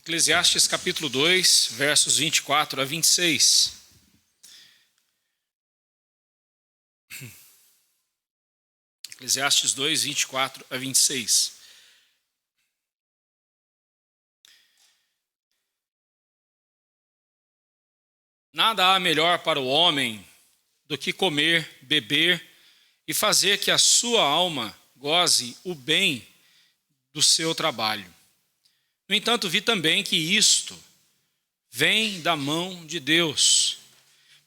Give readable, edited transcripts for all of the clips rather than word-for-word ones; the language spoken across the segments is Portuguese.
Eclesiastes capítulo 2, versos 24 a 26. Eclesiastes 2, 24 a 26. Nada há melhor para o homem do que comer, beber e fazer que a sua alma goze o bem do seu trabalho. No entanto, vi também que isto vem da mão de Deus.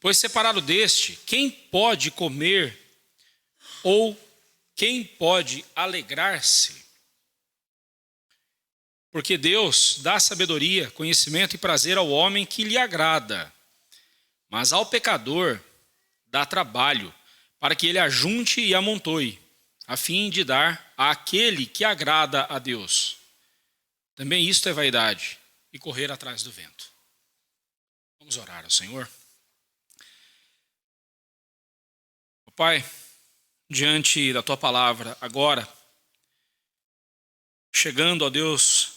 Pois separado deste, quem pode comer ou quem pode alegrar-se? Porque Deus dá sabedoria, conhecimento e prazer ao homem que lhe agrada. Mas ao pecador dá trabalho, para que ele ajunte e amontoe, a fim de dar àquele que agrada a Deus. Também isto é vaidade e correr atrás do vento. Vamos orar ao Senhor. Pai, diante da Tua palavra agora, chegando, ó Deus,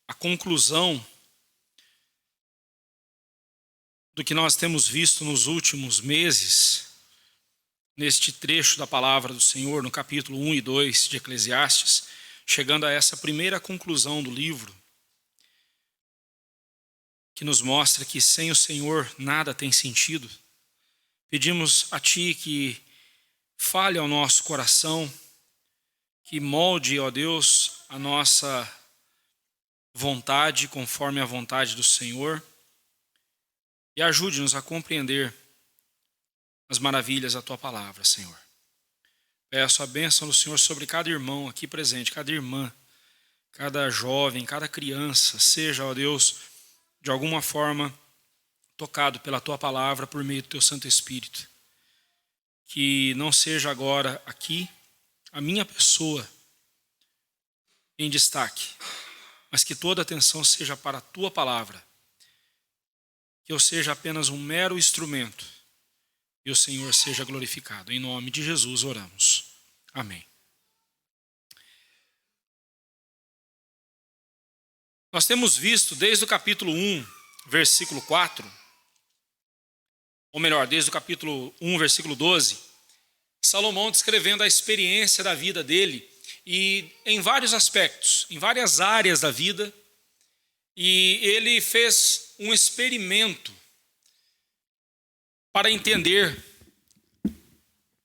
à conclusão do que nós temos visto nos últimos meses, neste trecho da palavra do Senhor, no capítulo 1 e 2 de Eclesiastes, chegando a essa primeira conclusão do livro, que nos mostra que sem o Senhor nada tem sentido. Pedimos a Ti que fale ao nosso coração, que molde, ó Deus, a nossa vontade conforme a vontade do Senhor e ajude-nos a compreender as maravilhas da Tua palavra, Senhor. Peço a bênção do Senhor sobre cada irmão aqui presente, cada irmã, cada jovem, cada criança, seja, ó Deus, de alguma forma tocado pela Tua palavra por meio do Teu Santo Espírito. Que não seja agora aqui a minha pessoa em destaque, mas que toda a atenção seja para a Tua palavra. Que eu seja apenas um mero instrumento e o Senhor seja glorificado. Em nome de Jesus oramos. Amém. Nós temos visto desde o capítulo 1, versículo 4, ou melhor, desde o capítulo 1, versículo 12, Salomão descrevendo a experiência da vida dele e em vários aspectos, em várias áreas da vida, e ele fez um experimento para entender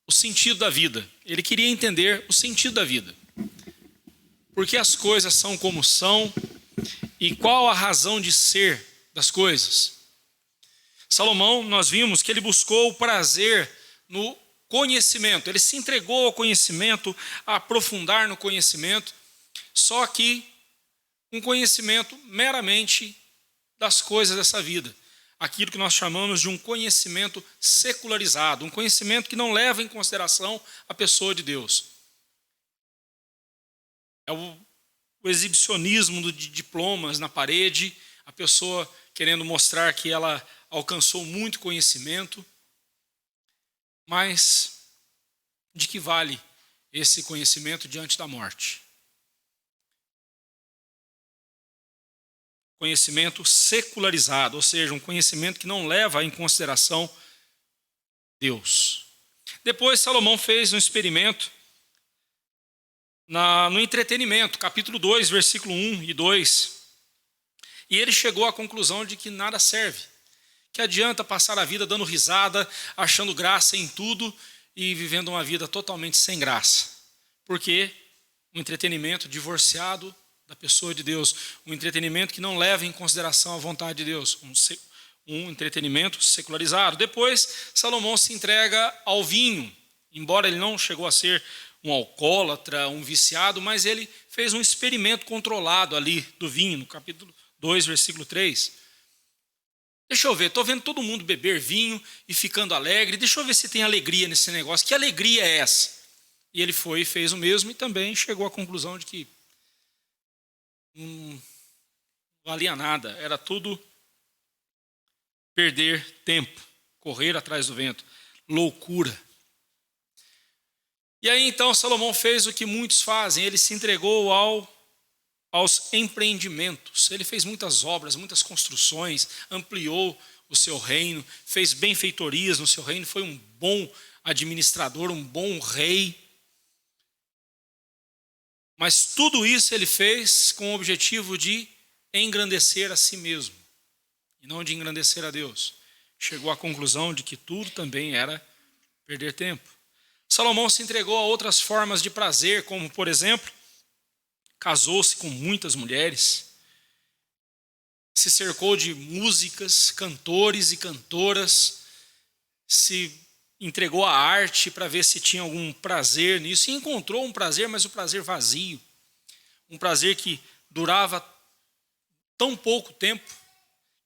o sentido da vida. Ele queria entender o sentido da vida. Por que as coisas são como são e qual a razão de ser das coisas. Salomão, nós vimos que ele buscou o prazer no conhecimento. Ele se entregou ao conhecimento, a aprofundar no conhecimento, só que um conhecimento meramente das coisas dessa vida. Aquilo que nós chamamos de um conhecimento secularizado, um conhecimento que não leva em consideração a pessoa de Deus. É o exibicionismo de diplomas na parede, a pessoa querendo mostrar que ela alcançou muito conhecimento, mas de que vale esse conhecimento diante da morte? Conhecimento secularizado, ou seja, um conhecimento que não leva em consideração Deus. Depois Salomão fez um experimento no entretenimento, capítulo 2, versículo 1 e 2, e ele chegou à conclusão de que nada serve, que adianta passar a vida dando risada, achando graça em tudo e vivendo uma vida totalmente sem graça, porque um entretenimento divorciado da pessoa de Deus, um entretenimento que não leva em consideração a vontade de Deus, um entretenimento secularizado. Depois, Salomão se entrega ao vinho, embora ele não chegou a ser um alcoólatra, um viciado, mas ele fez um experimento controlado ali do vinho, no capítulo 2, versículo 3. Deixa eu ver, estou vendo todo mundo beber vinho e ficando alegre, deixa eu ver se tem alegria nesse negócio, que alegria é essa? E ele foi e fez o mesmo e também chegou à conclusão de que não valia nada, era tudo perder tempo, correr atrás do vento, loucura. E aí então Salomão fez o que muitos fazem, ele se entregou ao aos empreendimentos. Ele fez muitas obras, muitas construções, ampliou o seu reino, fez benfeitorias no seu reino, foi um bom administrador, um bom rei. Mas tudo isso ele fez com o objetivo de engrandecer a si mesmo, e não de engrandecer a Deus. Chegou à conclusão de que tudo também era perder tempo. Salomão se entregou a outras formas de prazer, como, por exemplo, casou-se com muitas mulheres, se cercou de músicas, cantores e cantoras, se entregou à arte para ver se tinha algum prazer nisso, e encontrou um prazer, mas um prazer vazio, um prazer que durava tão pouco tempo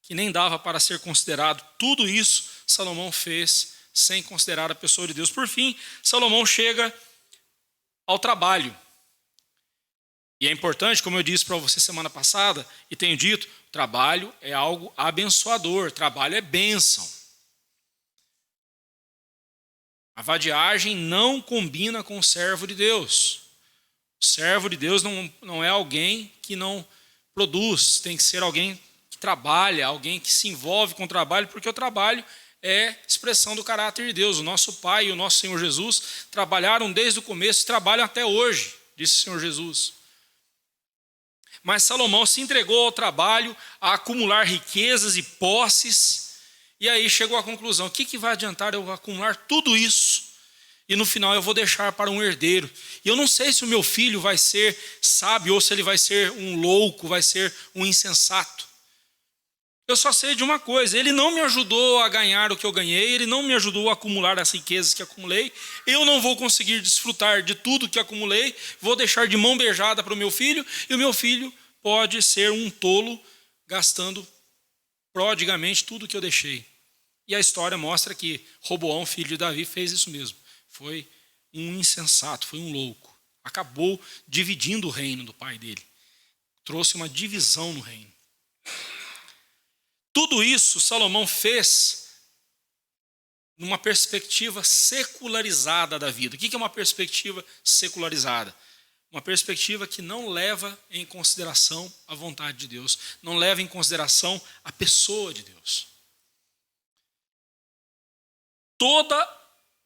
que nem dava para ser considerado. Tudo isso Salomão fez sem considerar a pessoa de Deus. Por fim, Salomão chega ao trabalho. E é importante, como eu disse para você semana passada, e tenho dito, trabalho é algo abençoador, trabalho é bênção. A vadiagem não combina com o servo de Deus. O servo de Deus não é alguém que não produz, tem que ser alguém que trabalha, alguém que se envolve com o trabalho, porque o trabalho é expressão do caráter de Deus. O nosso Pai e o nosso Senhor Jesus trabalharam desde o começo e trabalham até hoje, disse o Senhor Jesus. Mas Salomão se entregou ao trabalho, a acumular riquezas e posses, e aí chegou à conclusão: o que vai adiantar eu acumular tudo isso e no final eu vou deixar para um herdeiro? E eu não sei se o meu filho vai ser sábio ou se ele vai ser um louco, vai ser um insensato. Eu só sei de uma coisa: ele não me ajudou a ganhar o que eu ganhei, ele não me ajudou a acumular as riquezas que acumulei, eu não vou conseguir desfrutar de tudo que acumulei, vou deixar de mão beijada para o meu filho, e o meu filho pode ser um tolo, gastando prodigamente tudo que eu deixei. E a história mostra que Roboão, filho de Davi, fez isso mesmo. Foi um insensato, foi um louco. Acabou dividindo o reino do pai dele. Trouxe uma divisão no reino. Tudo isso Salomão fez numa perspectiva secularizada da vida. O que é uma perspectiva secularizada? Uma perspectiva que não leva em consideração a vontade de Deus, não leva em consideração a pessoa de Deus.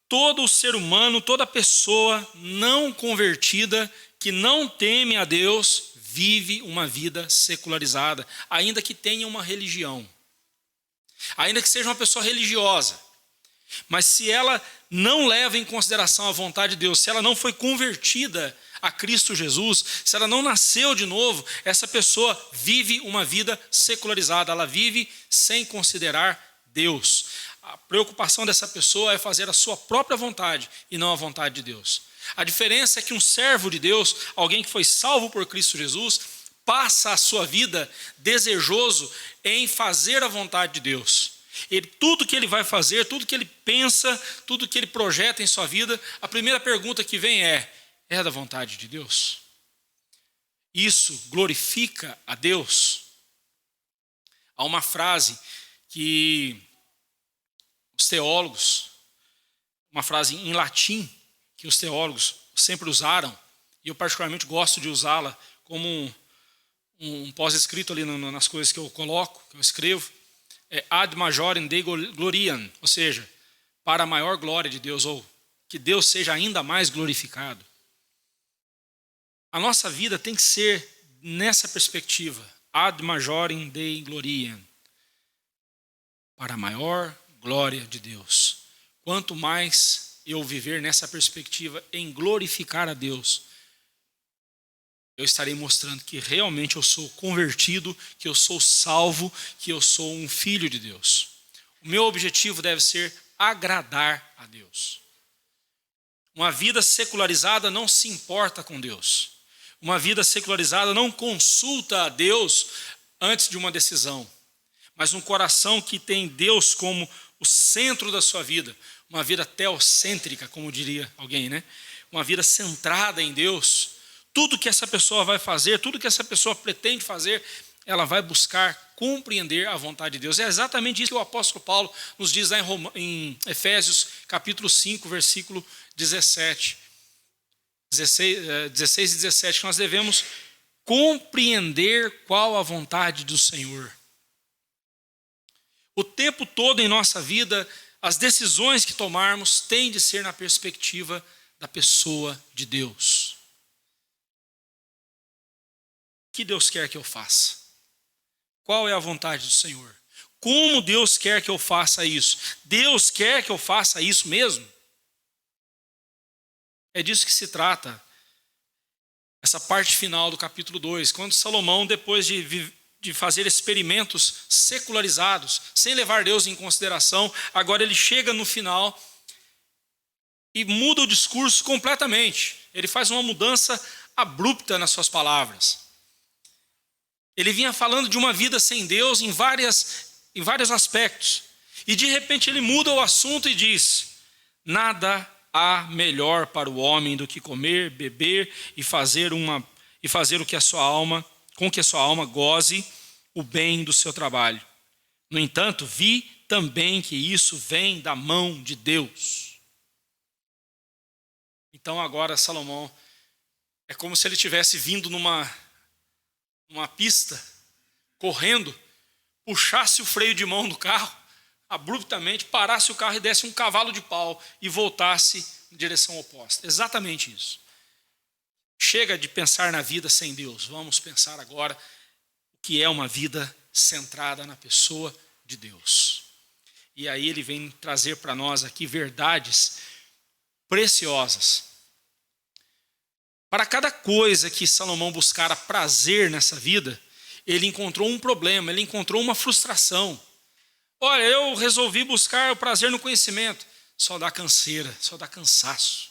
Todo ser humano, toda pessoa não convertida, que não teme a Deus, vive uma vida secularizada, ainda que tenha uma religião, ainda que seja uma pessoa religiosa. Mas se ela não leva em consideração a vontade de Deus, se ela não foi convertida a Cristo Jesus, se ela não nasceu de novo, essa pessoa vive uma vida secularizada, ela vive sem considerar Deus. A preocupação dessa pessoa é fazer a sua própria vontade e não a vontade de Deus. A diferença é que um servo de Deus, alguém que foi salvo por Cristo Jesus, passa a sua vida desejoso em fazer a vontade de Deus. Tudo que ele vai fazer, tudo que ele pensa, tudo que ele projeta em sua vida, a primeira pergunta que vem é da vontade de Deus? Isso glorifica a Deus? Há uma frase que os teólogos, uma frase em latim que os teólogos sempre usaram, e eu particularmente gosto de usá-la como um pós-escrito ali nas coisas que eu coloco, que eu escrevo, é ad majorem Dei gloriam, ou seja, para a maior glória de Deus, ou que Deus seja ainda mais glorificado. A nossa vida tem que ser nessa perspectiva, ad majorem Dei gloriam, para a maior glória de Deus. Quanto mais eu viver nessa perspectiva em glorificar a Deus, eu estarei mostrando que realmente eu sou convertido, que eu sou salvo, que eu sou um filho de Deus. O meu objetivo deve ser agradar a Deus. Uma vida secularizada não se importa com Deus. Uma vida secularizada não consulta a Deus antes de uma decisão. Mas um coração que tem Deus como o centro da sua vida, uma vida teocêntrica, como diria alguém, né? Uma vida centrada em Deus. Tudo que essa pessoa vai fazer, tudo que essa pessoa pretende fazer, ela vai buscar compreender a vontade de Deus. É exatamente isso que o apóstolo Paulo nos diz lá em Efésios capítulo 5, versículo 16 e 17, que nós devemos compreender qual a vontade do Senhor. O tempo todo em nossa vida, as decisões que tomarmos têm de ser na perspectiva da pessoa de Deus. O que Deus quer que eu faça? Qual é a vontade do Senhor? Como Deus quer que eu faça isso? Deus quer que eu faça isso mesmo? É disso que se trata essa parte final do capítulo 2, quando Salomão, depois de fazer experimentos secularizados, sem levar Deus em consideração, agora ele chega no final e muda o discurso completamente. Ele faz uma mudança abrupta nas suas palavras. Ele vinha falando de uma vida sem Deus em vários aspectos. E de repente ele muda o assunto e diz: nada há melhor para o homem do que comer, beber e fazer o que a sua alma, com que a sua alma goze o bem do seu trabalho. No entanto, vi também que isso vem da mão de Deus. Então agora Salomão é como se ele tivesse vindo numa pista, correndo, puxasse o freio de mão do carro, abruptamente parasse o carro e desse um cavalo de pau e voltasse em direção oposta. Exatamente isso. Chega de pensar na vida sem Deus. Vamos pensar agora o que é uma vida centrada na pessoa de Deus. E aí ele vem trazer para nós aqui verdades preciosas. Para cada coisa que Salomão buscara prazer nessa vida, ele encontrou um problema, ele encontrou uma frustração. Olha, eu resolvi buscar o prazer no conhecimento. Só dá canseira, só dá cansaço.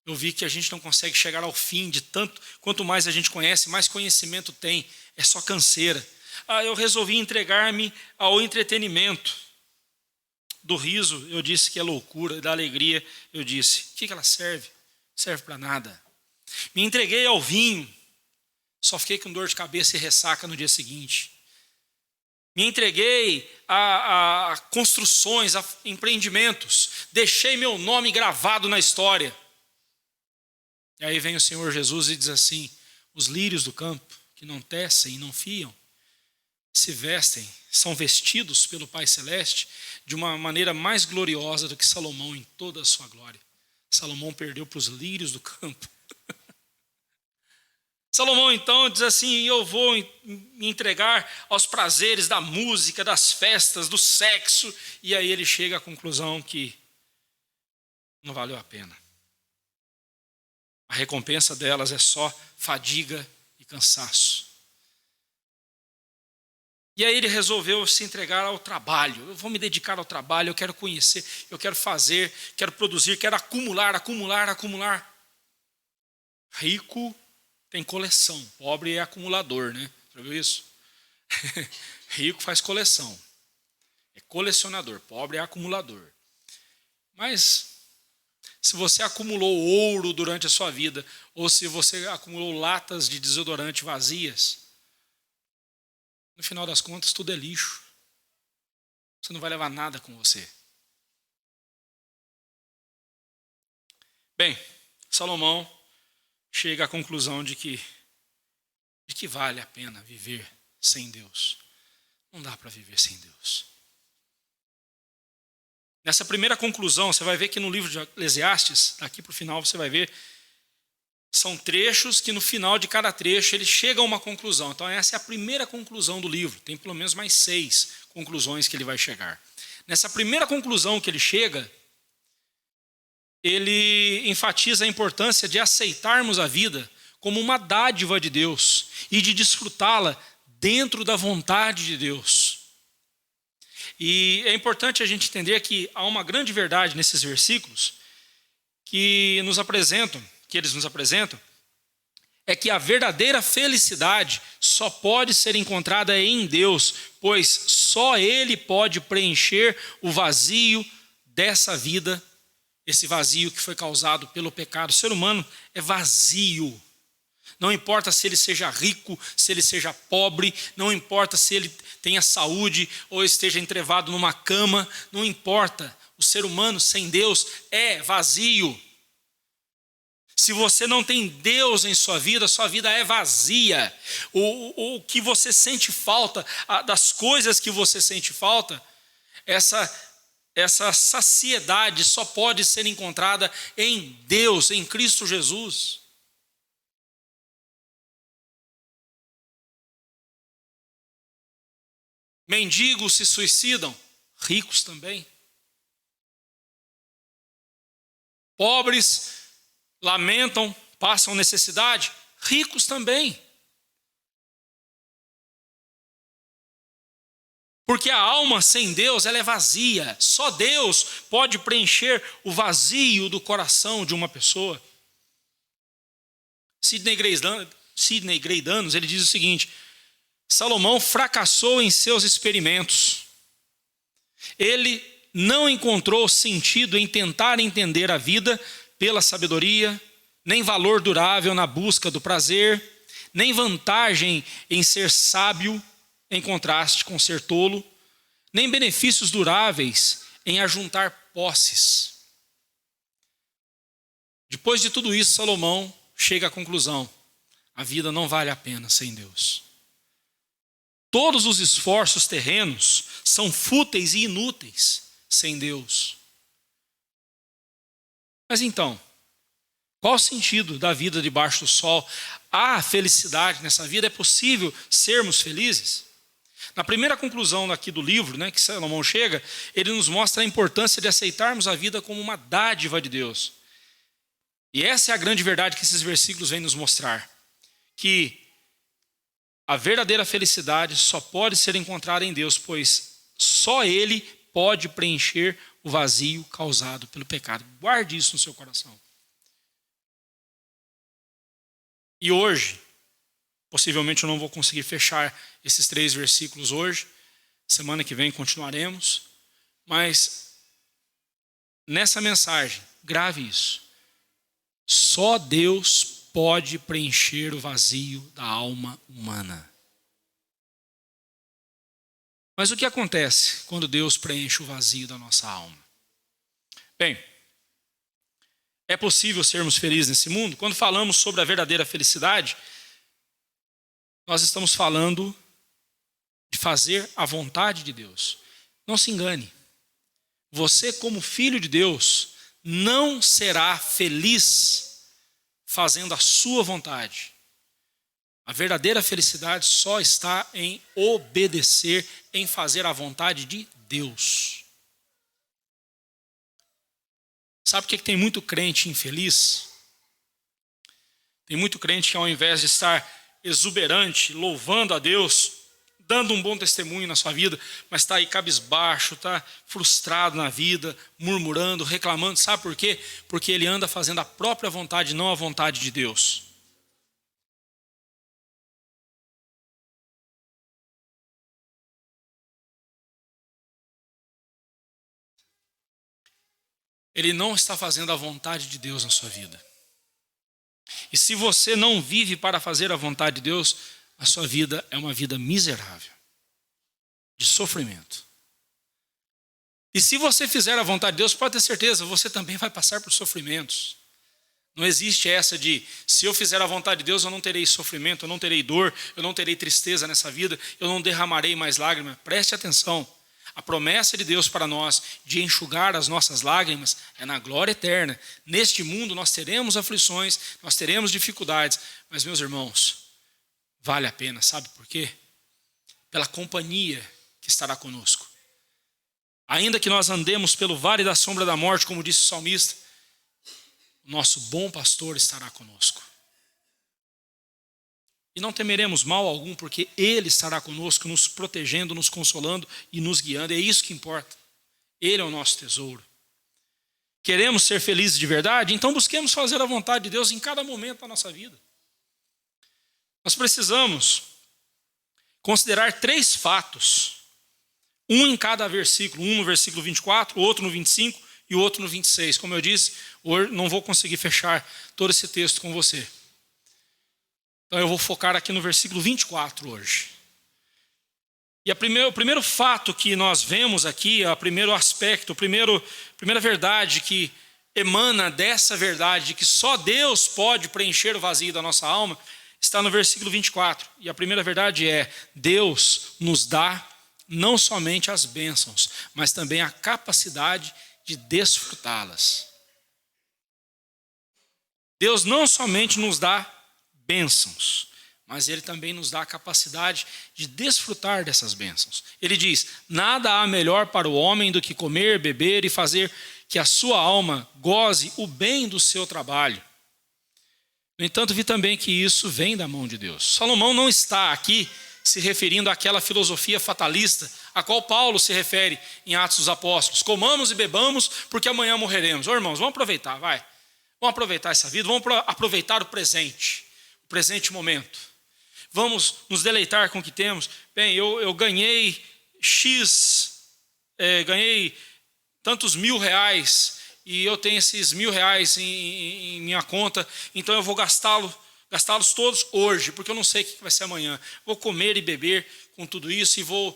Eu vi que a gente não consegue chegar ao fim de tanto, quanto mais a gente conhece, mais conhecimento tem. É só canseira. Eu resolvi entregar-me ao entretenimento. Do riso, eu disse que é loucura. Da alegria, eu disse: o que ela serve? Serve para nada. Me entreguei ao vinho. Só fiquei com dor de cabeça e ressaca no dia seguinte. Me entreguei a construções, a empreendimentos. Deixei meu nome gravado na história. E aí vem o Senhor Jesus e diz assim: os lírios do campo, que não tecem e não fiam, se vestem, são vestidos pelo Pai Celeste de uma maneira mais gloriosa do que Salomão em toda a sua glória. Salomão perdeu para os lírios do campo. Salomão então diz assim: eu vou me entregar aos prazeres da música, das festas, do sexo. E aí ele chega à conclusão que não valeu a pena. A recompensa delas é só fadiga e cansaço. E aí ele resolveu se entregar ao trabalho. Eu vou me dedicar ao trabalho, eu quero conhecer, eu quero fazer, quero produzir, quero acumular. Rico tem coleção, pobre é acumulador, né? Já viu isso? Rico faz coleção, é colecionador, pobre é acumulador. Mas se você acumulou ouro durante a sua vida, ou se você acumulou latas de desodorante vazias, no final das contas tudo é lixo. Você não vai levar nada com você. Bem, Salomão chega à conclusão de que vale a pena viver sem Deus. Não dá para viver sem Deus. Nessa primeira conclusão, você vai ver que no livro de Eclesiastes, daqui para o final você vai ver, são trechos que no final de cada trecho ele chega a uma conclusão. Então essa é a primeira conclusão do livro. Tem pelo menos mais 6 conclusões que ele vai chegar. Nessa primeira conclusão que ele chega, ele enfatiza a importância de aceitarmos a vida como uma dádiva de Deus e de desfrutá-la dentro da vontade de Deus. E é importante a gente entender que há uma grande verdade nesses versículos que eles nos apresentam, é que a verdadeira felicidade só pode ser encontrada em Deus, pois só Ele pode preencher o vazio dessa vida, esse vazio que foi causado pelo pecado. O ser humano é vazio. Não importa se ele seja rico, se ele seja pobre, não importa se ele tenha saúde ou esteja entrevado numa cama, não importa. O ser humano sem Deus é vazio. Se você não tem Deus em sua vida é vazia. O que você sente falta, das coisas que você sente falta, essa saciedade só pode ser encontrada em Deus, em Cristo Jesus. Mendigos se suicidam, ricos também. Pobres lamentam, passam necessidade, ricos também. Porque a alma sem Deus, ela é vazia. Só Deus pode preencher o vazio do coração de uma pessoa. Sidney Greidanos, ele diz o seguinte: Salomão fracassou em seus experimentos. Ele não encontrou sentido em tentar entender a vida pela sabedoria, nem valor durável na busca do prazer, nem vantagem em ser sábio em contraste com ser tolo, nem benefícios duráveis em ajuntar posses. Depois de tudo isso, Salomão chega à conclusão: a vida não vale a pena sem Deus. Todos os esforços terrenos são fúteis e inúteis sem Deus. Mas então, qual o sentido da vida debaixo do sol? Há felicidade nessa vida? É possível sermos felizes? Na primeira conclusão aqui do livro, que Salomão chega, ele nos mostra a importância de aceitarmos a vida como uma dádiva de Deus. E essa é a grande verdade que esses versículos vêm nos mostrar. Que a verdadeira felicidade só pode ser encontrada em Deus, pois só Ele pode preencher o vazio causado pelo pecado. Guarde isso no seu coração. E hoje, possivelmente eu não vou conseguir fechar esses 3 versículos hoje. Semana que vem continuaremos. Mas nessa mensagem, grave isso. Só Deus pode preencher o vazio da alma humana. Mas o que acontece quando Deus preenche o vazio da nossa alma? Bem, é possível sermos felizes nesse mundo? Quando falamos sobre a verdadeira felicidade, nós estamos falando de fazer a vontade de Deus. Não se engane. Você, como filho de Deus, não será feliz fazendo a sua vontade. A verdadeira felicidade só está em obedecer, em fazer a vontade de Deus. Sabe por que tem muito crente infeliz? Tem muito crente que, ao invés de estar exuberante, louvando a Deus, dando um bom testemunho na sua vida, mas está aí cabisbaixo, está frustrado na vida, murmurando, reclamando. Sabe por quê? Porque ele anda fazendo a própria vontade, não a vontade de Deus. Ele não está fazendo a vontade de Deus na sua vida. E se você não vive para fazer a vontade de Deus, a sua vida é uma vida miserável, de sofrimento. E se você fizer a vontade de Deus, pode ter certeza, você também vai passar por sofrimentos. Não existe essa de, se eu fizer a vontade de Deus, eu não terei sofrimento, eu não terei dor, eu não terei tristeza nessa vida, eu não derramarei mais lágrimas. Preste atenção. A promessa de Deus para nós de enxugar as nossas lágrimas é na glória eterna. Neste mundo nós teremos aflições, nós teremos dificuldades, mas, meus irmãos, vale a pena, sabe por quê? Pela companhia que estará conosco. Ainda que nós andemos pelo vale da sombra da morte, como disse o salmista, o nosso bom pastor estará conosco. E não temeremos mal algum, porque Ele estará conosco, nos protegendo, nos consolando e nos guiando. É isso que importa. Ele é o nosso tesouro. Queremos ser felizes de verdade? Então busquemos fazer a vontade de Deus em cada momento da nossa vida. Nós precisamos considerar 3 fatos. Um em cada versículo. Um no versículo 24, outro no 25 e outro no 26. Como eu disse, hoje não vou conseguir fechar todo esse texto com você. Então eu vou focar aqui no versículo 24 hoje. E o primeiro fato que nós vemos aqui, o primeiro aspecto, a primeira verdade que emana dessa verdade de que só Deus pode preencher o vazio da nossa alma, está no versículo 24. E a primeira verdade é: Deus nos dá não somente as bênçãos, mas também a capacidade de desfrutá-las. Deus não somente nos dá bênçãos, mas Ele também nos dá a capacidade de desfrutar dessas bênçãos. Ele diz: nada há melhor para o homem do que comer, beber e fazer que a sua alma goze o bem do seu trabalho. No entanto, vi também que isso vem da mão de Deus. Salomão não está aqui se referindo àquela filosofia fatalista a qual Paulo se refere em Atos dos Apóstolos. Comamos e bebamos porque amanhã morreremos. Ô irmãos, vamos aproveitar, vai. Vamos aproveitar essa vida, vamos aproveitar o presente momento. Vamos nos deleitar com o que temos. Bem, eu ganhei ganhei tantos R$1.000 e eu tenho esses R$1.000 em minha conta, então eu vou gastá-los todos hoje, porque eu não sei o que vai ser amanhã. Vou comer e beber com tudo isso e vou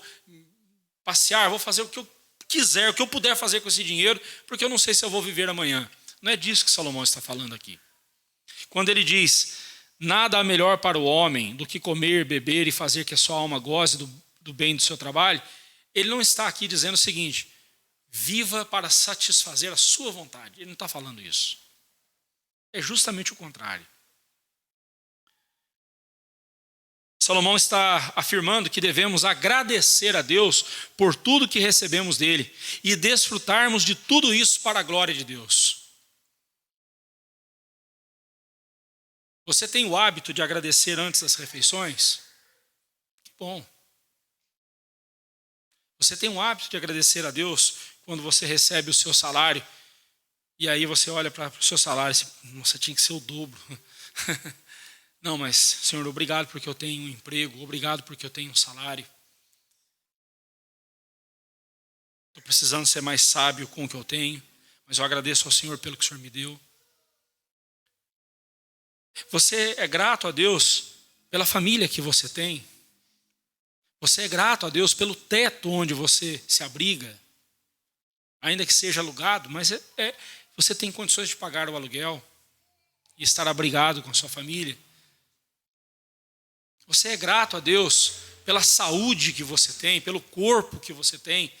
passear, vou fazer o que eu quiser, o que eu puder fazer com esse dinheiro, porque eu não sei se eu vou viver amanhã. Não é disso que Salomão está falando aqui. Quando ele diz: nada há melhor para o homem do que comer, beber e fazer que a sua alma goze do bem do seu trabalho, ele não está aqui dizendo o seguinte: viva para satisfazer a sua vontade. Ele não está falando isso. É justamente o contrário. Salomão está afirmando que devemos agradecer a Deus por tudo que recebemos dele e desfrutarmos de tudo isso para a glória de Deus. Você tem o hábito de agradecer antes das refeições? Que bom. Você tem o hábito de agradecer a Deus quando você recebe o seu salário e aí você olha para o seu salário e diz: nossa, tinha que ser o dobro. Não, mas, Senhor, obrigado porque eu tenho um emprego, obrigado porque eu tenho um salário. Estou precisando ser mais sábio com o que eu tenho, mas eu agradeço ao Senhor pelo que o Senhor me deu. Você é grato a Deus pela família que você tem. Você é grato a Deus pelo teto onde você se abriga, ainda que seja alugado, mas você tem condições de pagar o aluguel e estar abrigado com a sua família. Você é grato a Deus pela saúde que você tem, pelo corpo que você tem,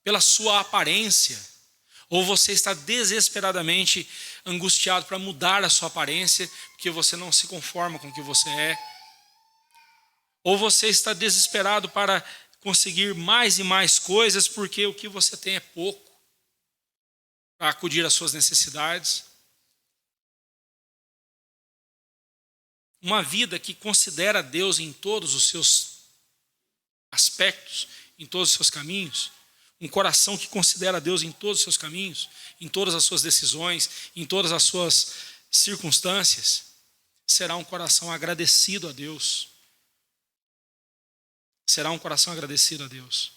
pela sua aparência. Ou você está desesperadamente angustiado para mudar a sua aparência, porque você não se conforma com o que você é. Ou você está desesperado para conseguir mais e mais coisas, porque o que você tem é pouco para acudir às suas necessidades. Uma vida que considera Deus em todos os seus aspectos, em todos os seus caminhos. Um coração que considera Deus em todos os seus caminhos, em todas as suas decisões, em todas as suas circunstâncias, será um coração agradecido a Deus. Será um coração agradecido a Deus.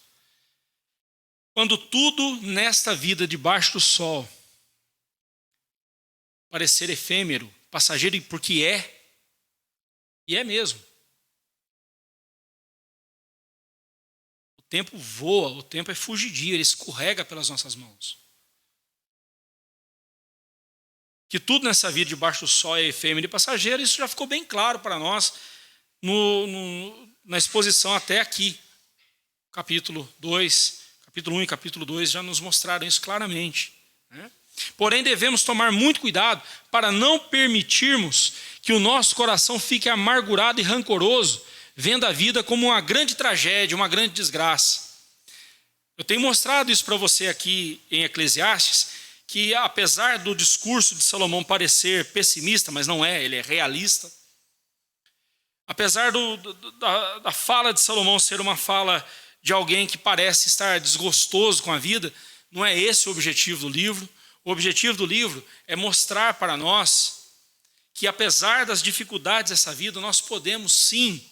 Quando tudo nesta vida debaixo do sol parecer efêmero, passageiro, porque e é mesmo. O tempo voa, o tempo é fugidio, ele escorrega pelas nossas mãos. Que tudo nessa vida debaixo do sol é efêmero e passageiro, isso já ficou bem claro para nós na exposição até aqui. Capítulo 1 e capítulo 2 já nos mostraram isso claramente, né? Porém, devemos tomar muito cuidado para não permitirmos que o nosso coração fique amargurado e rancoroso, vendo a vida como uma grande tragédia, uma grande desgraça. Eu tenho mostrado isso para você aqui em Eclesiastes, que apesar do discurso de Salomão parecer pessimista, mas não é, ele é realista. Apesar da fala de Salomão ser uma fala de alguém que parece estar desgostoso com a vida, não é esse o objetivo do livro. O objetivo do livro é mostrar para nós que apesar das dificuldades dessa vida, nós podemos sim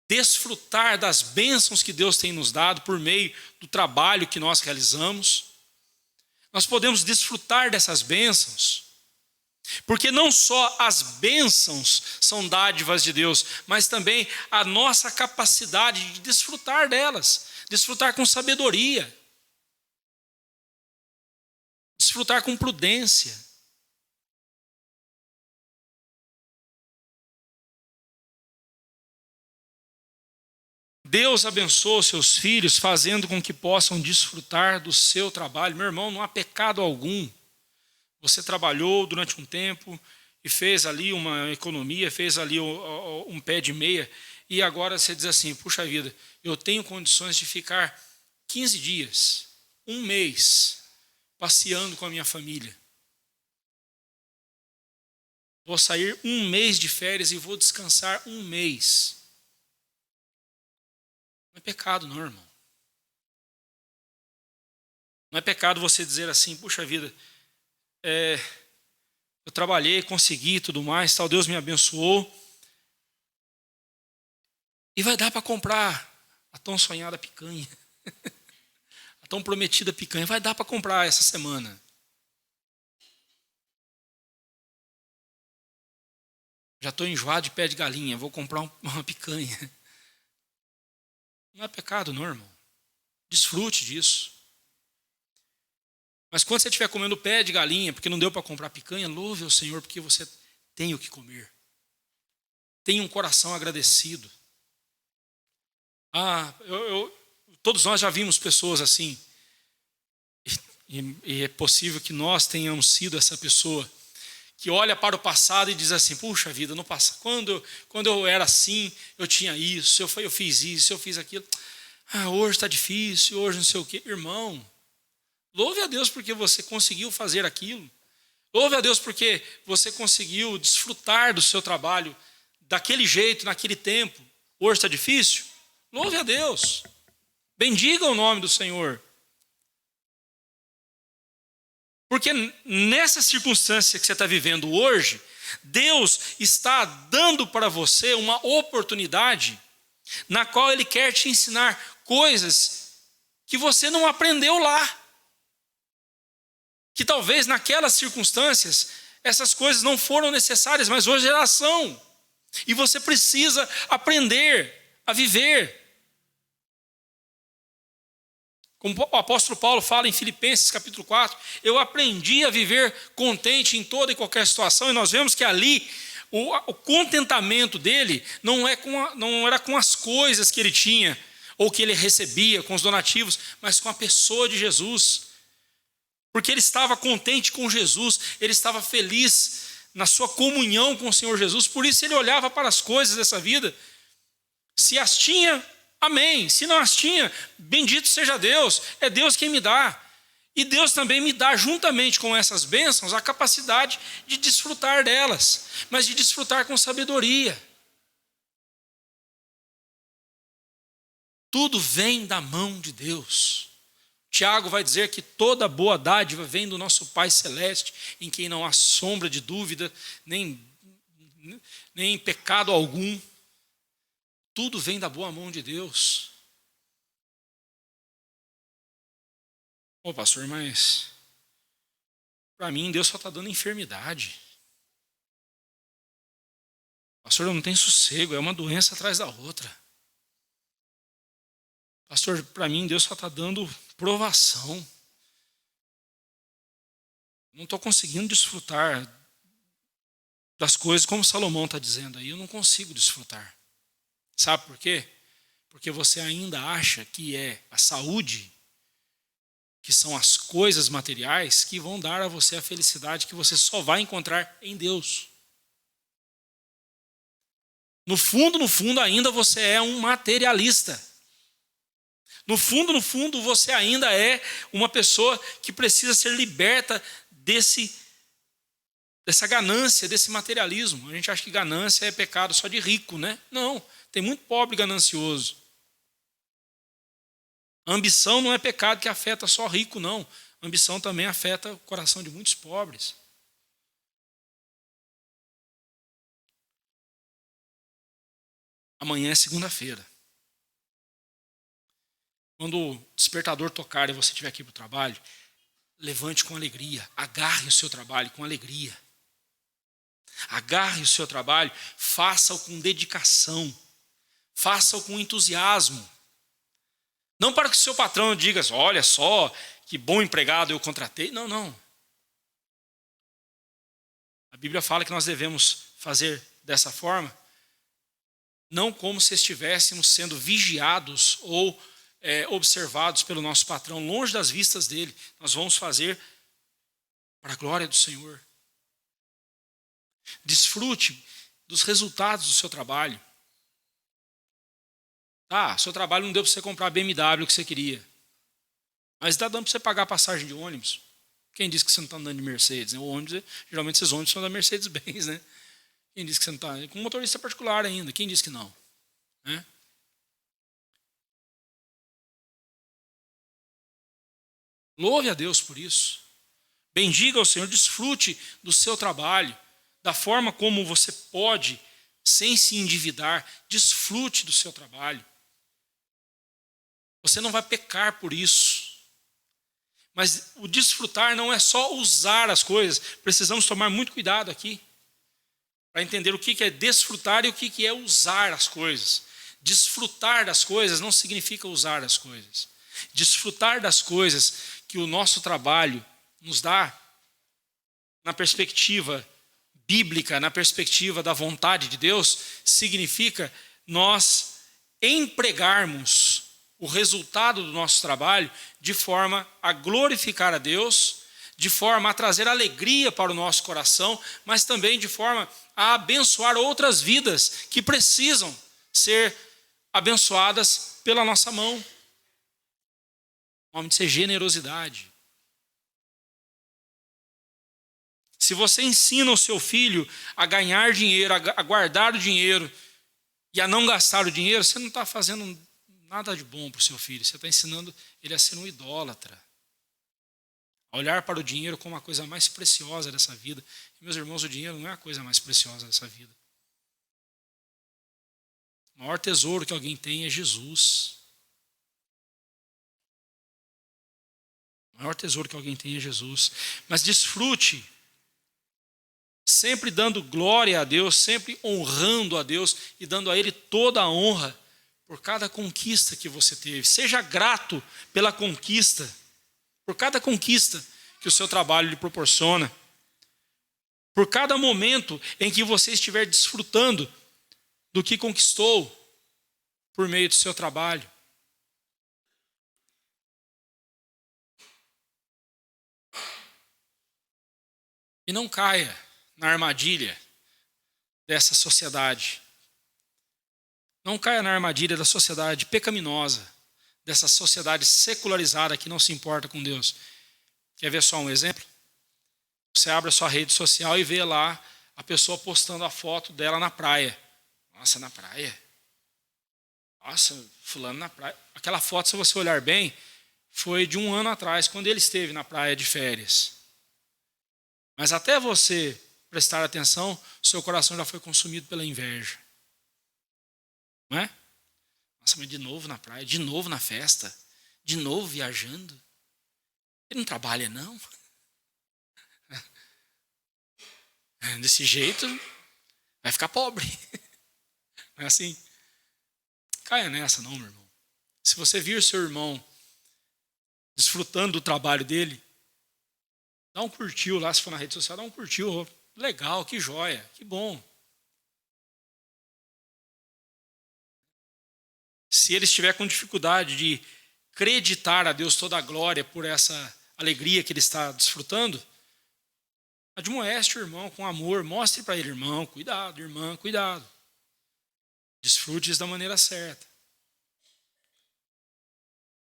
desfrutar das bênçãos que Deus tem nos dado por meio do trabalho que nós realizamos. Nós podemos desfrutar dessas bênçãos, porque não só as bênçãos são dádivas de Deus, mas também a nossa capacidade de desfrutar delas, desfrutar com sabedoria. desfrutar com prudência. Deus abençoa os seus filhos, fazendo com que possam desfrutar do seu trabalho. Meu irmão, não há pecado algum. Você trabalhou durante um tempo e fez ali uma economia, fez ali um pé de meia, e agora você diz assim, puxa vida, eu tenho condições de ficar 15 dias, um mês, passeando com a minha família. Vou sair um mês de férias e vou descansar um mês. Não é pecado não, irmão. Não é pecado você dizer assim, puxa vida, eu trabalhei, consegui tudo mais, tal, Deus me abençoou. E vai dar para comprar a tão sonhada picanha. A tão prometida picanha. Vai dar para comprar essa semana. Já estou enjoado de pé de galinha, vou comprar uma picanha. Não é pecado não, irmão. Desfrute disso. Mas quando você estiver comendo pé de galinha, porque não deu para comprar picanha, louve ao Senhor, porque você tem o que comer. Tem um coração agradecido. Todos nós já vimos pessoas assim. E é possível que nós tenhamos sido essa pessoa que olha para o passado e diz assim, puxa vida, no passado, quando eu era assim, eu tinha isso, eu fiz isso, eu fiz aquilo. Hoje está difícil, hoje não sei o quê. Irmão, louve a Deus porque você conseguiu fazer aquilo. Louve a Deus porque você conseguiu desfrutar do seu trabalho daquele jeito, naquele tempo. Hoje está difícil? Louve a Deus. Bendiga o nome do Senhor. Porque nessa circunstância que você está vivendo hoje, Deus está dando para você uma oportunidade na qual Ele quer te ensinar coisas que você não aprendeu lá. Que talvez naquelas circunstâncias essas coisas não foram necessárias, mas hoje elas são. E você precisa aprender a viver. Como o apóstolo Paulo fala em Filipenses capítulo 4, eu aprendi a viver contente em toda e qualquer situação, e nós vemos que ali o contentamento dele não era com as coisas que ele tinha, ou que ele recebia, com os donativos, mas com a pessoa de Jesus. Porque ele estava contente com Jesus, ele estava feliz na sua comunhão com o Senhor Jesus, por isso ele olhava para as coisas dessa vida, se as tinha, amém. Se não as tinha, bendito seja Deus. É Deus quem me dá. E Deus também me dá, juntamente com essas bênçãos, a capacidade de desfrutar delas. Mas de desfrutar com sabedoria. Tudo vem da mão de Deus. Tiago vai dizer que toda boa dádiva vem do nosso Pai Celeste, em quem não há sombra de dúvida, nem pecado algum. Tudo vem da boa mão de Deus. Pastor, mas para mim Deus só está dando enfermidade. Pastor, eu não tenho sossego, é uma doença atrás da outra. Pastor, para mim Deus só está dando provação. Não estou conseguindo desfrutar das coisas como Salomão está dizendo aí. Eu não consigo desfrutar. Sabe por quê? Porque você ainda acha que é a saúde, que são as coisas materiais, que vão dar a você a felicidade que você só vai encontrar em Deus. No fundo, ainda você é um materialista. No fundo, você ainda é uma pessoa que precisa ser liberta dessa ganância, desse materialismo. A gente acha que ganância é pecado só de rico, né? Não. Tem muito pobre ganancioso. A ambição não é pecado que afeta só rico, não. A ambição também afeta o coração de muitos pobres. Amanhã é segunda-feira. Quando o despertador tocar e você estiver aqui para o trabalho, levante com alegria. Agarre o seu trabalho com alegria. Agarre o seu trabalho, faça-o com dedicação. Faça-o com entusiasmo. Não para que o seu patrão diga, olha só, que bom empregado eu contratei. Não. A Bíblia fala que nós devemos fazer dessa forma, não como se estivéssemos sendo vigiados ou observados pelo nosso patrão, longe das vistas dele. Nós vamos fazer para a glória do Senhor. Desfrute dos resultados do seu trabalho. Seu trabalho não deu para você comprar a BMW que você queria, mas está dando para você pagar a passagem de ônibus. Quem disse que você não está andando de Mercedes? O ônibus, geralmente esses ônibus são da Mercedes-Benz, né? Quem disse que você não está? Com motorista particular ainda. Quem disse que não? Né? Louve a Deus por isso. Bendiga ao Senhor, desfrute do seu trabalho, da forma como você pode, sem se endividar, desfrute do seu trabalho. Você não vai pecar por isso. Mas o desfrutar não é só usar as coisas. Precisamos tomar muito cuidado aqui para entender o que é desfrutar e o que é usar as coisas. Desfrutar das coisas não significa usar as coisas. Desfrutar das coisas que o nosso trabalho nos dá, na perspectiva bíblica, na perspectiva da vontade de Deus, significa nós empregarmos o resultado do nosso trabalho de forma a glorificar a Deus, de forma a trazer alegria para o nosso coração, mas também de forma a abençoar outras vidas que precisam ser abençoadas pela nossa mão. O nome disso é generosidade. Se você ensina o seu filho a ganhar dinheiro, a guardar o dinheiro e a não gastar o dinheiro, você não está fazendo nada de bom para o seu filho. Você está ensinando ele a ser um idólatra. A olhar para o dinheiro como a coisa mais preciosa dessa vida. E, meus irmãos, o dinheiro não é a coisa mais preciosa dessa vida. O maior tesouro que alguém tem é Jesus. O maior tesouro que alguém tem é Jesus. Mas desfrute, sempre dando glória a Deus, sempre honrando a Deus e dando a Ele toda a honra por cada conquista que você teve. Seja grato pela conquista, por cada conquista que o seu trabalho lhe proporciona, por cada momento em que você estiver desfrutando do que conquistou por meio do seu trabalho. E não caia na armadilha dessa sociedade. Não caia na armadilha da sociedade pecaminosa, dessa sociedade secularizada que não se importa com Deus. Quer ver só um exemplo? Você abre a sua rede social e vê lá a pessoa postando a foto dela na praia. Nossa, na praia? Nossa, fulano na praia. Aquela foto, se você olhar bem, foi de 1 ano atrás, quando ele esteve na praia de férias. Mas até você prestar atenção, seu coração já foi consumido pela inveja. Não é? Nossa, mas de novo na praia, de novo na festa, de novo viajando. Ele não trabalha, não? Desse jeito, vai ficar pobre. Não é assim? Caia nessa não, meu irmão. Se você vir seu irmão desfrutando do trabalho dele, dá um curtiu lá, se for na rede social, dá um curtiu. Legal, que joia, que bom. Se ele estiver com dificuldade de acreditar a Deus toda a glória por essa alegria que ele está desfrutando, admoeste o irmão com amor, mostre para ele, irmão, cuidado, irmã, cuidado. Desfrute isso da maneira certa.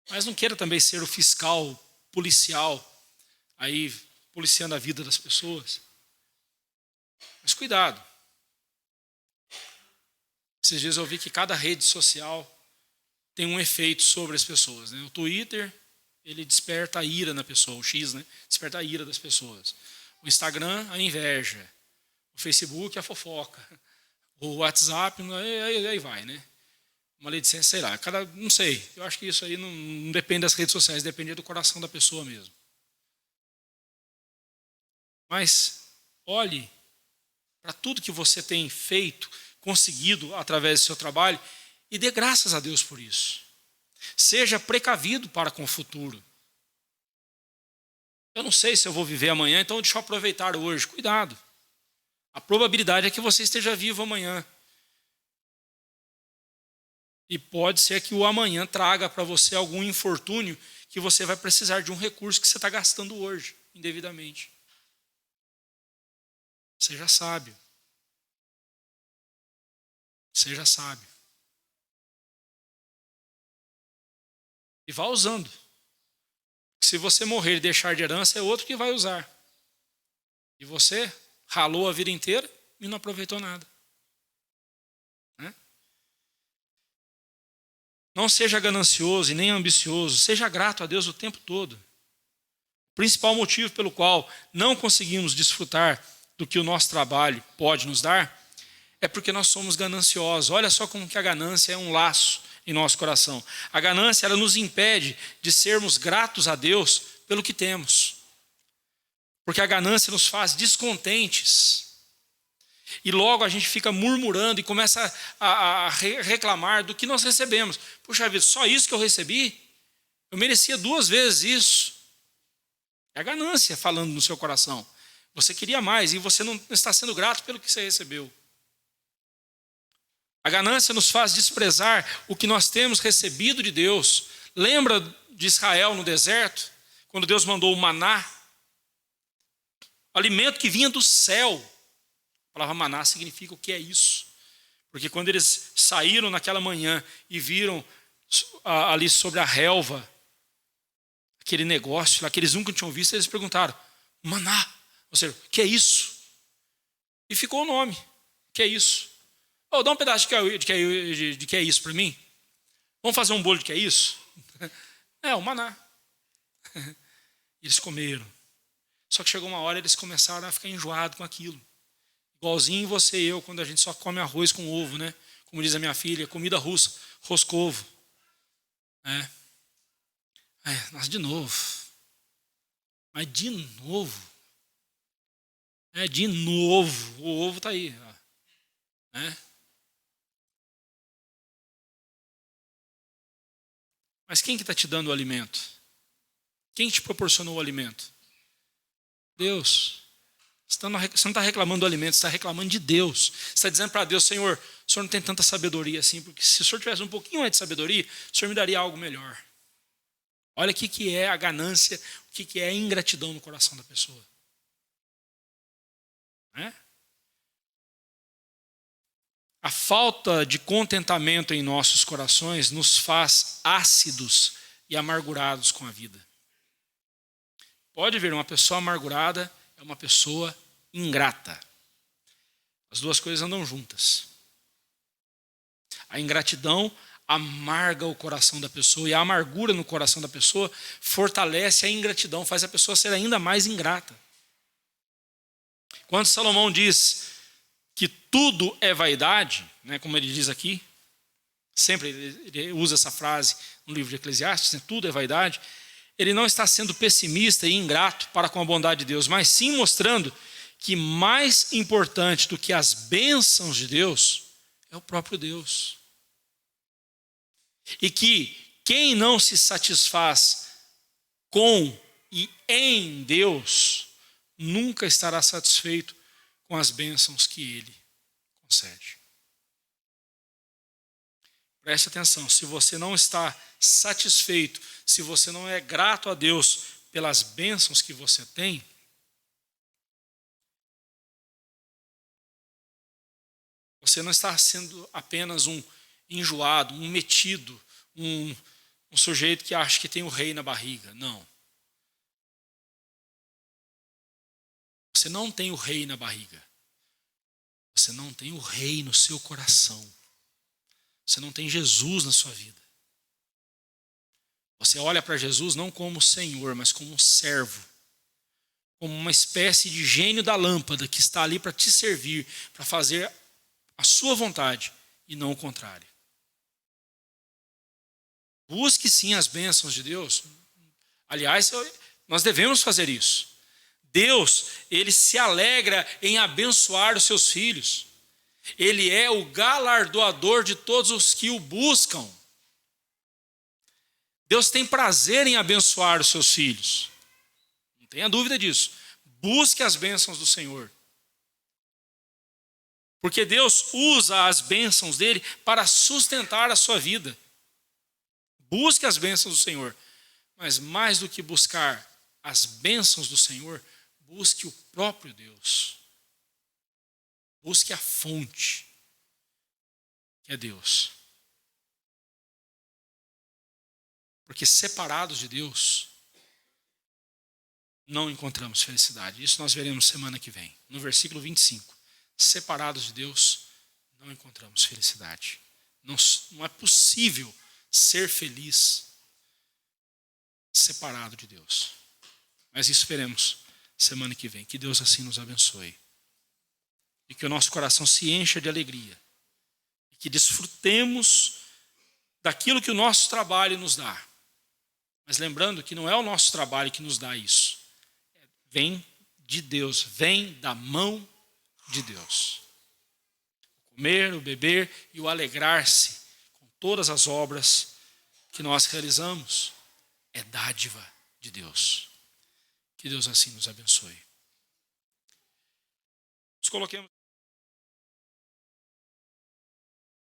Mas não queira também ser o fiscal policial, aí policiando a vida das pessoas. Mas cuidado. Esses dias eu vi que cada rede social tem um efeito sobre as pessoas. Né? O Twitter, ele desperta a ira na pessoa, o X, né? Desperta a ira das pessoas. O Instagram, a inveja. O Facebook, a fofoca. O WhatsApp, aí vai, né? Maledicência, sei lá. Não sei. Eu acho que isso aí não depende das redes sociais, depende do coração da pessoa mesmo. Mas olhe para tudo que você tem feito, conseguido através do seu trabalho, e dê graças a Deus por isso. Seja precavido para com o futuro. Eu não sei se eu vou viver amanhã, então deixa eu aproveitar hoje. Cuidado. A probabilidade é que você esteja vivo amanhã. E pode ser que o amanhã traga para você algum infortúnio que você vai precisar de um recurso que você está gastando hoje, indevidamente. Seja sábio. Seja sábio. E vá usando. Se você morrer e deixar de herança, é outro que vai usar. E você ralou a vida inteira e não aproveitou nada. Né? Não seja ganancioso e nem ambicioso. Seja grato a Deus o tempo todo. O principal motivo pelo qual não conseguimos desfrutar do que o nosso trabalho pode nos dar é porque nós somos gananciosos. Olha só como que a ganância é um laço em nosso coração. A ganância, ela nos impede de sermos gratos a Deus pelo que temos. Porque a ganância nos faz descontentes. E logo a gente fica murmurando e começa a reclamar do que nós recebemos. Puxa vida, só isso que eu recebi? Eu merecia 2 vezes isso. É a ganância falando no seu coração. Você queria mais e você não está sendo grato pelo que você recebeu. A ganância nos faz desprezar o que nós temos recebido de Deus. Lembra de Israel no deserto? Quando Deus mandou o maná? Alimento que vinha do céu. A palavra maná significa o que é isso. Porque quando eles saíram naquela manhã e viram ali sobre a relva, aquele negócio lá que eles nunca tinham visto, eles perguntaram, maná, ou seja, o que é isso? E ficou o nome, o que é isso? Oh, dá um pedaço de que é isso para mim. Vamos fazer um bolo de que é isso? É, o maná. Eles comeram. Só que chegou uma hora eles começaram a ficar enjoados com aquilo. Igualzinho você e eu, quando a gente só come arroz com ovo, né? Como diz a minha filha, comida russa, roscovo. Nossa, de novo. Mas de novo. De novo. O ovo está aí. Mas quem que está te dando o alimento? Quem te proporcionou o alimento? Deus. Você não está reclamando do alimento, você está reclamando de Deus. Você está dizendo para Deus, Senhor, o Senhor não tem tanta sabedoria assim, porque se o Senhor tivesse um pouquinho mais de sabedoria, o Senhor me daria algo melhor. Olha o que é a ganância, o que é a ingratidão no coração da pessoa. A falta de contentamento em nossos corações nos faz ácidos e amargurados com a vida. Pode ver, uma pessoa amargurada é uma pessoa ingrata. As duas coisas andam juntas. A ingratidão amarga o coração da pessoa e a amargura no coração da pessoa fortalece a ingratidão, faz a pessoa ser ainda mais ingrata. Quando Salomão diz que tudo é vaidade, né, como ele diz aqui, sempre ele usa essa frase no livro de Eclesiastes, né, tudo é vaidade, ele não está sendo pessimista e ingrato para com a bondade de Deus, mas sim mostrando que mais importante do que as bênçãos de Deus é o próprio Deus. E que quem não se satisfaz com e em Deus, nunca estará satisfeito com as bênçãos que Ele concede. Preste atenção, se você não está satisfeito, se você não é grato a Deus pelas bênçãos que você tem, você não está sendo apenas um enjoado, um metido, um sujeito que acha que tem o rei na barriga. Não. Você não tem o rei na barriga. Você não tem o rei no seu coração. Você não tem Jesus na sua vida. Você olha para Jesus não como Senhor, mas como um servo. Como uma espécie de gênio da lâmpada que está ali para te servir, para fazer a sua vontade e não o contrário. Busque sim as bênçãos de Deus. Aliás, nós devemos fazer isso. Deus, Ele se alegra em abençoar os seus filhos. Ele é o galardoador de todos os que o buscam. Deus tem prazer em abençoar os seus filhos. Não tenha dúvida disso. Busque as bênçãos do Senhor. Porque Deus usa as bênçãos dele para sustentar a sua vida. Busque as bênçãos do Senhor. Mas mais do que buscar as bênçãos do Senhor, busque o próprio Deus. Busque a fonte, que é Deus. Porque separados de Deus, não encontramos felicidade. Isso nós veremos semana que vem, no versículo 25. Separados de Deus, não encontramos felicidade. Não é possível ser feliz separado de Deus. Mas isso veremos semana que vem. Que Deus assim nos abençoe. E que o nosso coração se encha de alegria. E que desfrutemos daquilo que o nosso trabalho nos dá. Mas lembrando que não é o nosso trabalho que nos dá isso. Vem de Deus, vem da mão de Deus. O comer, o beber e o alegrar-se com todas as obras que nós realizamos é dádiva de Deus. Que Deus assim nos abençoe. Nos coloquemos